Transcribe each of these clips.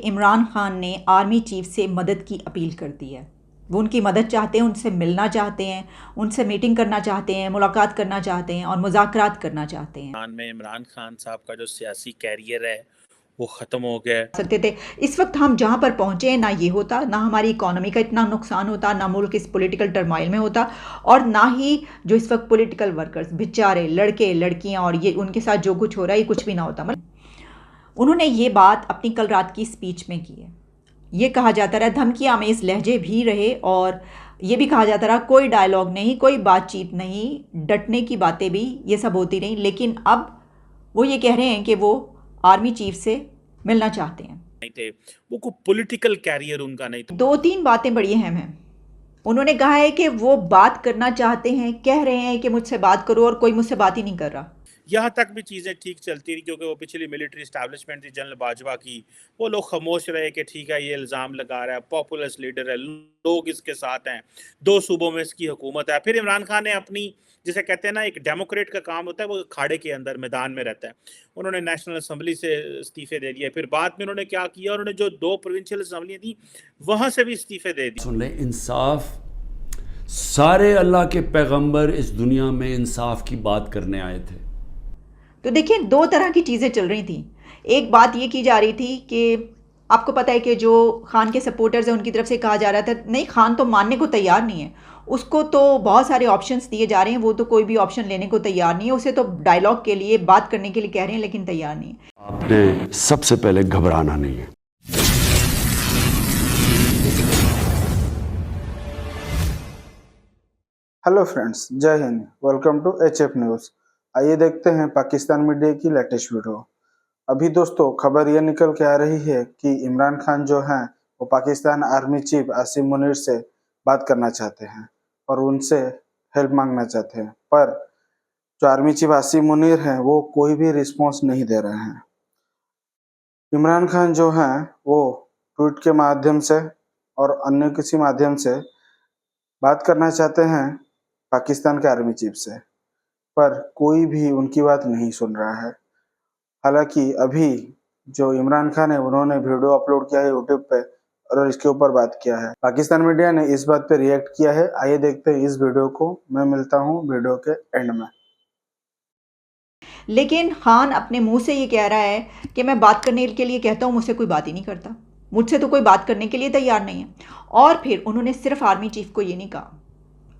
इमरान खान ने army chief से मदद की अपील कर दी है। वो उनकी मदद चाहते हैं, उनसे मिलना चाहते हैं, उनसे मीटिंग करना चाहते हैं, मुलाकात करना चाहते हैं और मुज़ाकरात करना चाहते हैं। पाकिस्तान में इमरान खान साहब का जो सियासी कैरियर है वो ख़त्म हो गया है। सकते थे इस वक्त हम जहाँ पर पहुँचे हैं, ना ये होता, ना हमारी इकोनॉमी का इतना नुकसान होता, ना मुल्क इस पॉलिटिकल टर्माइल में होता, और ना ही जो इस वक्त पॉलिटिकल वर्कर्स बेचारे लड़के लड़कियाँ और ये उनके साथ जो कुछ हो रहा है ये कुछ भी ना होता। मतलब उन्होंने ये बात अपनी कल रात की स्पीच में की है। ये कहा जाता रहा, धमकी आमेज लहजे भी रहे और ये भी कहा जाता रहा कोई डायलॉग नहीं, कोई बातचीत नहीं, डटने की बातें भी ये सब होती रहीं। लेकिन अब वो ये कह रहे हैं कि वो आर्मी चीफ से मिलना चाहते हैं। नहीं थे, वो कोई पॉलिटिकल कैरियर उनका नहीं था। दो तीन बातें बड़ी अहम हैं। उन्होंने कहा है कि वो बात करना चाहते हैं, कह रहे हैं कि मुझसे बात करो, और कोई मुझसे बात ही नहीं कर रहा। यहाँ तक भी चीज़ें ठीक चलती रही क्योंकि वो पिछली मिलिट्री इस्टेब्लिशमेंट थी जनरल बाजवा की, वो लोग खामोश रहे कि ठीक है ये इल्ज़ाम लगा रहा है, पॉपुलिस्ट लीडर है, लोग इसके साथ हैं, 2 सूबों में इसकी हुकूमत है। फिर इमरान खान ने अपनी, जिसे कहते हैं ना एक डेमोक्रेट का काम होता है, वो खाड़े के अंदर मैदान में रहता है। उन्होंने नेशनल असम्बली से इस्तीफ़े दे दिए, फिर बाद में उन्होंने क्या किया, उन्होंने जो 2 प्रोविंशियल असम्बलियाँ थी वहाँ से भी इस्तीफ़े दे दिए। सुन ले, इंसाफ, सारे अल्लाह के पैगंबर इस दुनिया में इंसाफ की बात करने आए थे। तो देखिए, दो तरह की चीज़ें चल रही थी। एक बात ये की जा रही थी कि आपको पता है कि जो खान के सपोर्टर्स हैं उनकी तरफ से कहा जा रहा था नहीं, खान तो मानने को तैयार नहीं है, उसको तो बहुत सारे ऑप्शंस दिए जा रहे हैं, वो तो कोई भी ऑप्शन लेने को तैयार नहीं है, उसे तो डायलॉग के लिए बात करने के लिए कह रहे हैं लेकिन तैयार नहीं है। आपने सबसे पहले घबराना नहीं है। हेलो फ्रेंड्स, जय हिंद। Welcome to HF news. आइए देखते हैं पाकिस्तान मीडिया की लेटेस्ट वीडियो। अभी दोस्तों खबर ये निकल के आ रही है कि इमरान खान जो हैं वो पाकिस्तान आर्मी चीफ आसिम मुनीर से बात करना चाहते हैं और उनसे हेल्प मांगना चाहते हैं, पर जो आर्मी चीफ आसिम मुनीर हैं वो कोई भी रिस्पॉन्स नहीं दे रहे हैं। इमरान खान जो हैं वो ट्वीट के माध्यम से और अन्य किसी माध्यम से बात करना चाहते हैं पाकिस्तान के आर्मी चीफ से, पर कोई भी उनकी बात नहीं सुन रहा है। हालांकि अभी जो इमरान खान है उन्होंने वीडियो अपलोड किया है यूट्यूब पे और इसके ऊपर बात किया है। पाकिस्तान मीडिया ने इस बात पे रिएक्ट किया है। आइए देखते हैं इस वीडियो को। मैं मिलता हूँ वीडियो के एंड में। लेकिन खान अपने मुंह से ये कह रहा है कि मैं बात करने के लिए कहता हूँ, मुझसे कोई बात ही नहीं करता, मुझसे तो कोई बात करने के लिए तैयार नहीं है। और फिर उन्होंने सिर्फ आर्मी चीफ को ये नहीं कहा,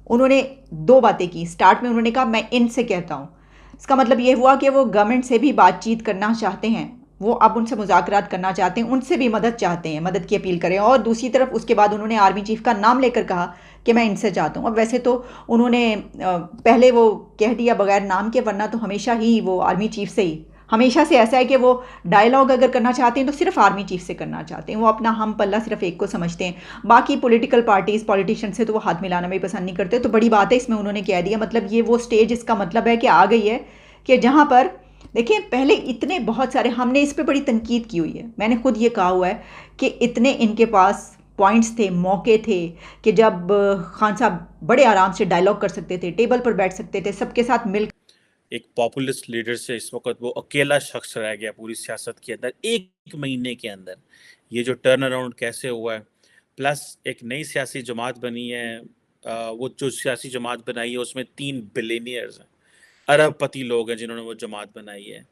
उन्होंने दो बातें की। स्टार्ट में उन्होंने कहा मैं इनसे कहता हूँ, इसका मतलब ये हुआ कि वो गवर्नमेंट से भी बातचीत करना चाहते हैं, वो अब उनसे मुज़ाकरात करना चाहते हैं, उनसे भी मदद चाहते हैं, मदद की अपील करें। और दूसरी तरफ उसके बाद उन्होंने आर्मी चीफ का नाम लेकर कहा कि मैं इनसे चाहता हूँ। अब वैसे तो उन्होंने पहले वो कह दिया बगैर नाम के, वरना तो हमेशा ही वो आर्मी चीफ से ही, हमेशा से ऐसा है कि वो डायलॉग अगर करना चाहते हैं तो सिर्फ आर्मी चीफ से करना चाहते हैं। वो अपना हम पल्ला सिर्फ एक को समझते हैं, बाकी पॉलिटिकल पार्टीज पॉलिटिशियन से तो वो हाथ मिलाना भी पसंद नहीं करते। तो बड़ी बात है इसमें उन्होंने कह दिया। मतलब ये वो स्टेज, इसका मतलब है कि आ गई है कि जहाँ पर देखिए पहले इतने बहुत सारे, हमने इस पर बड़ी तनकीद की हुई है, मैंने खुद ये कहा हुआ है कि इतने इनके पास पॉइंट्स थे, मौके थे कि जब खान साहब बड़े आराम से डायलॉग कर सकते थे, टेबल पर बैठ सकते थे, सबके साथ मिल। एक पॉपुलिस्ट लीडर से इस वक्त वो अकेला शख्स रह गया पूरी सियासत के अंदर। 1 महीने के अंदर ये जो टर्न अराउंड कैसे हुआ है, प्लस एक नई सियासी जमात बनी है। वो जो सियासी जमात बनाई है उसमें 3 बिलियनियर्स हैं, अरबपति लोग हैं जिन्होंने वो जमात बनाई है।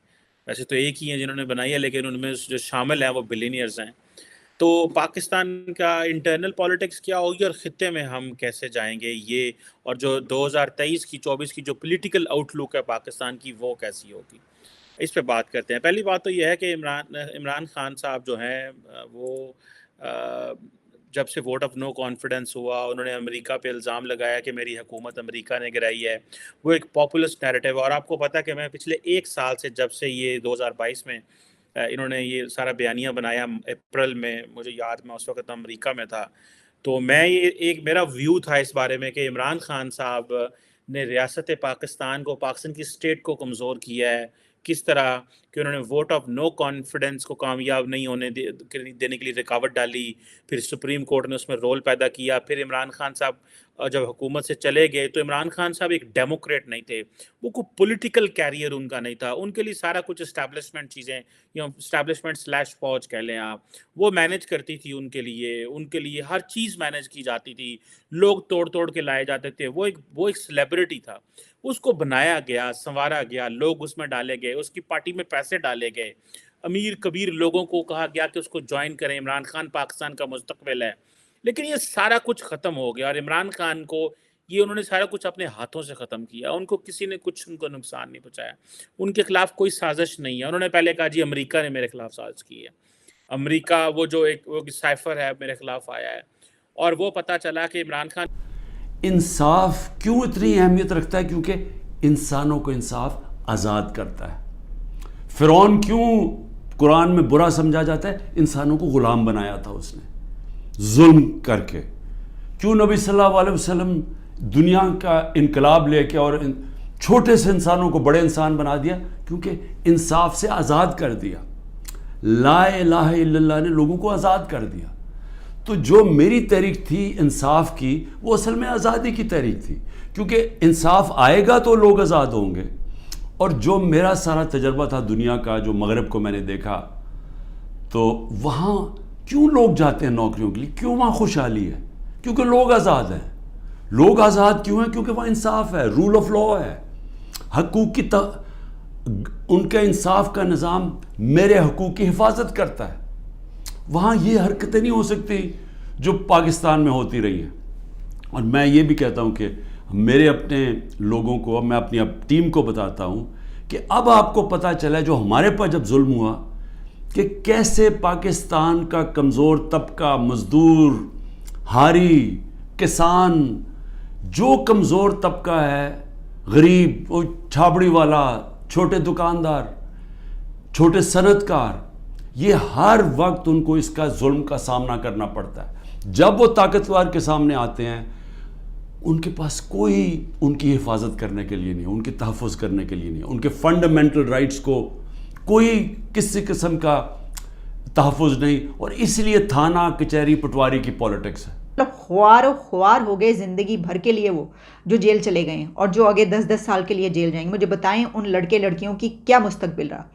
वैसे तो एक ही है जिन्होंने बनाई है, लेकिन उनमें जो शामिल हैं वो बिलियनियर्स हैं। तो पाकिस्तान का इंटरनल पॉलिटिक्स क्या होगी और ख़ित्ते में हम कैसे जाएंगे, ये और जो 2023 की 24 की जो पॉलिटिकल आउटलुक है पाकिस्तान की वो कैसी होगी, इस पे बात करते हैं। पहली बात तो ये है कि इमरान खान साहब जो हैं वो अ, जब से वोट ऑफ नो कॉन्फिडेंस हुआ, उन्होंने अमेरिका पे इल्ज़ाम लगाया कि मेरी हुकूमत अमेरिका ने गिराई है। वो एक पॉपुलिस्ट नैरेटिव है। और आपको पता है कि मैं पिछले 1 साल से, जब से ये 2022 में इन्होंने ये सारा बयानिया बनाया अप्रैल में, मुझे याद, मैं उस वक्त अमेरिका में था, तो मैं ये एक मेरा व्यू था इस बारे में कि इमरान खान साहब ने रियासत पाकिस्तान को, पाकिस्तान की स्टेट को कमज़ोर किया है। किस तरह कि उन्होंने वोट ऑफ नो कॉन्फिडेंस को कामयाब नहीं होने देने के लिए रुकावट डाली, फिर सुप्रीम कोर्ट ने उसमें रोल पैदा किया, फिर इमरान खान साहब जब हुकूमत से चले गए तो इमरान खान साहब एक डेमोक्रेट नहीं थे, वो कोई पॉलिटिकल कैरियर उनका नहीं था, उनके लिए सारा कुछ एस्टैब्लिशमेंट चीज़ें या एस्टैब्लिशमेंट स्लैश फौज कह लें आप, वो मैनेज करती थी उनके लिए हर चीज़ मैनेज की जाती थी, लोग तोड़ तोड़ के लाए जाते थे, वो एक सेलिब्रिटी था, उसको बनाया गया, संवारा गया, लोग उसमें डाले गए, उसकी पार्टी में पैसे डाले गए, अमीर कबीर लोगों को कहा गया कि उसको ज्वाइन करें, इमरान खान पाकिस्तान का मुस्तकबिल है। लेकिन ये सारा कुछ ख़त्म हो गया और इमरान खान को ये उन्होंने सारा कुछ अपने हाथों से ख़त्म किया, उनको किसी ने कुछ उनको नुकसान नहीं पहुँचाया, उनके खिलाफ कोई साजिश नहीं है। उन्होंने पहले कहा जी अमेरिका ने मेरे खिलाफ साजिश की है, अमेरिका वो साइफर है मेरे खिलाफ आया है, और वो पता चला कि इमरान खान इंसाफ क्यों इतनी अहमियत रखता है? क्योंकि इंसानों को इंसाफ आज़ाद करता है। फ़िरौन क्यों कुरान में बुरा समझा जाता है? इंसानों को ग़ुलाम बनाया था उसने जुल्म करके। क्यों नबी सल्लल्लाहु अलैहि वसल्लम दुनिया का इनकलाब लेके और छोटे से इंसानों को बड़े इंसान बना दिया? क्योंकि इंसाफ से आज़ाद कर दिया। ला इलाहा इल्लल्लाह ने लोगों को आज़ाद कर दिया। तो जो मेरी तहरीक थी इंसाफ की, वो असल में आज़ादी की तहरीक थी, क्योंकि इंसाफ आएगा तो लोग आज़ाद होंगे। और जो मेरा सारा तजर्बा था दुनिया का, जो मगरब को मैंने देखा, तो वहाँ क्यों लोग जाते हैं नौकरियों के लिए? क्यों वहाँ खुशहाली है? क्योंकि लोग आज़ाद हैं। लोग आज़ाद क्यों हैं? क्योंकि वहाँ इंसाफ है, रूल ऑफ लॉ है, हकूक़ की उनका इंसाफ का निज़ाम मेरे हकूक़ की हिफाजत करता है। वहाँ ये हरकतें नहीं हो सकती जो पाकिस्तान में होती रही हैं। और मैं ये भी कहता हूँ कि मेरे अपने लोगों को, मैं अपनी टीम को बताता हूँ कि अब आपको पता चला जो हमारे पर जब जुल्म हुआ कि कैसे पाकिस्तान का कमज़ोर तबका, मज़दूर, हारी, किसान, जो कमज़ोर तबका है, गरीब, वो छाबड़ी वाला, छोटे दुकानदार, छोटे सनतकार, ये हर वक्त उनको इसका जुल्म का सामना करना पड़ता है। जब वो ताकतवर के सामने आते हैं, उनके पास कोई उनकी हिफाजत करने के लिए नहीं, उनके तहफ़्फ़ुज़ करने के लिए नहीं, उनके फंडामेंटल राइट्स को कोई किसी किस्म का तहफ़्फ़ुज़ नहीं। और इसलिए थाना कचहरी पटवारी की पॉलिटिक्स है। मतलब ख्वार हो गए ज़िंदगी भर के लिए वो जो जेल चले गए हैं और जो आगे 10-10 साल के लिए जेल जाएंगे। मुझे बताएं उन लड़के लड़कियों की क्या मुस्तकबिल रहा।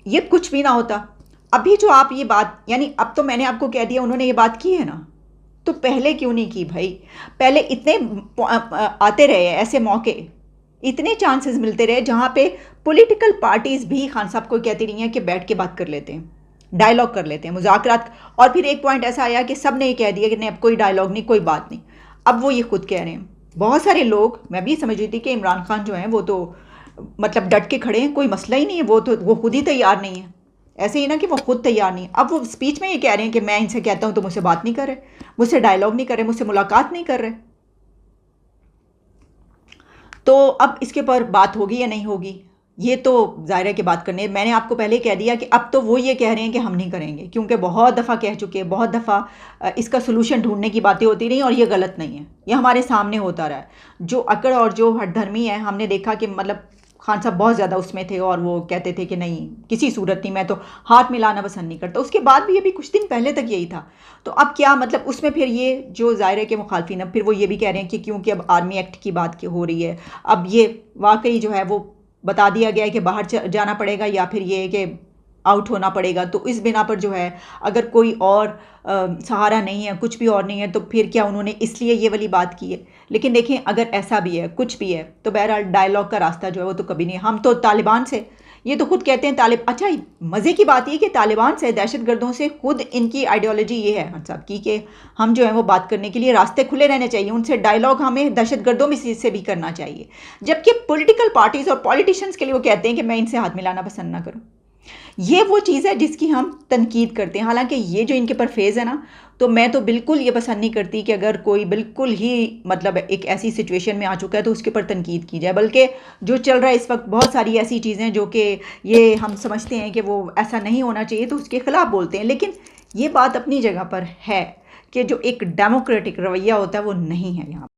ये कुछ भी ना होता। अभी जो आप ये बात, यानी अब तो मैंने आपको कह दिया उन्होंने ये बात की है ना, तो पहले क्यों नहीं की भाई? पहले इतने आते रहे ऐसे मौके, इतने चांसेस मिलते रहे जहाँ पे पॉलिटिकल पार्टीज़ भी खान साहब को कहती रही हैं कि बैठ के बात कर लेते हैं, डायलॉग कर लेते हैं, मुज़ाकरात। और फिर एक पॉइंट ऐसा आया कि सब ने ये कह दिया कि नहीं अब कोई डायलॉग नहीं, कोई बात नहीं। अब वो ये खुद कह रहे हैं। बहुत सारे लोग, मैं भी समझ रही थी कि इमरान खान जो हैं वो तो मतलब डट के खड़े हैं, कोई मसला ही नहीं है, वो खुद ही तैयार नहीं है। ऐसे ही ना कि वो खुद तैयार नहीं। अब वो स्पीच में ये कह रहे हैं कि मैं इनसे कहता हूं तो मुझसे बात नहीं कर रहे, मुझसे डायलॉग नहीं कर रहे, मुझसे मुलाकात नहीं कर रहे। तो अब इसके पर बात होगी या नहीं होगी, ये तो ज़ाहिर है कि बात करनी है। मैंने आपको पहले कह दिया कि अब तो वो ये कह रहे हैं कि हम नहीं करेंगे, क्योंकि बहुत दफ़ा कह चुके हैं, बहुत दफ़ा इसका सोल्यूशन ढूंढने की बातें होती रही और ये गलत नहीं है, ये हमारे सामने होता रहा है। जो अकड़ और जो हठधर्मी है, हमने देखा कि मतलब खान साहब बहुत ज़्यादा उसमें थे और वो कहते थे कि नहीं किसी सूरत नहीं, मैं तो हाथ मिलाना पसंद नहीं करता। उसके बाद भी अभी कुछ दिन पहले तक यही था। तो अब क्या मतलब उसमें फिर ये जो ज़ाहिर है कि मुखालफिन, अब फिर वो ये भी कह रहे हैं कि क्योंकि अब आर्मी एक्ट की बात हो रही है, अब ये वाकई जो है वो बता दिया गया है कि बाहर जाना पड़ेगा या फिर ये कि आउट होना पड़ेगा। तो इस बिना पर जो है अगर कोई और सहारा नहीं है, कुछ भी और नहीं है, तो फिर क्या उन्होंने इसलिए ये वाली बात की है। लेकिन देखें अगर ऐसा भी है, कुछ भी है, तो बहरहाल डायलॉग का रास्ता जो है वो तो कभी नहीं। हम तो तालिबान से, ये तो खुद कहते हैं अच्छा मज़े की बात ये कि तालिबान से, दहशतगर्दों से खुद इनकी आइडियोलॉजी ये है साहब की कि हम जो है वो बात करने के लिए रास्ते खुले रहने चाहिए, उनसे डायलॉग हमें दहशतगर्दों में से भी करना चाहिए। जबकि पॉलिटिकल पार्टीज़ और पॉलिटिशियंस के लिए वो कहते हैं कि मैं इनसे हाथ मिलाना पसंद ना करूँ। ये वो चीज़ है जिसकी हम तनकीद करते हैं। हालांकि ये जो इनके पर फेज़ है ना, तो मैं तो बिल्कुल ये पसंद नहीं करती कि अगर कोई बिल्कुल ही मतलब एक ऐसी सिचुएशन में आ चुका है तो उसके ऊपर तनकीद की जाए। बल्कि जो चल रहा है इस वक्त, बहुत सारी ऐसी चीज़ें जो कि ये हम समझते हैं कि वो ऐसा नहीं होना चाहिए तो उसके ख़िलाफ़ बोलते हैं। लेकिन ये बात अपनी जगह पर है कि जो एक डेमोक्रेटिक रवैया होता है वो नहीं है यहाँ।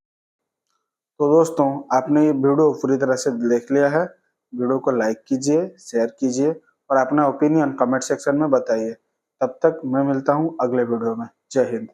तो दोस्तों आपने ये वीडियो पूरी तरह से देख लिया है। वीडियो को लाइक कीजिए, शेयर कीजिए और अपना ओपिनियन कमेंट सेक्शन में बताइए। तब तक मैं मिलता हूँ अगले वीडियो में। जय हिंद।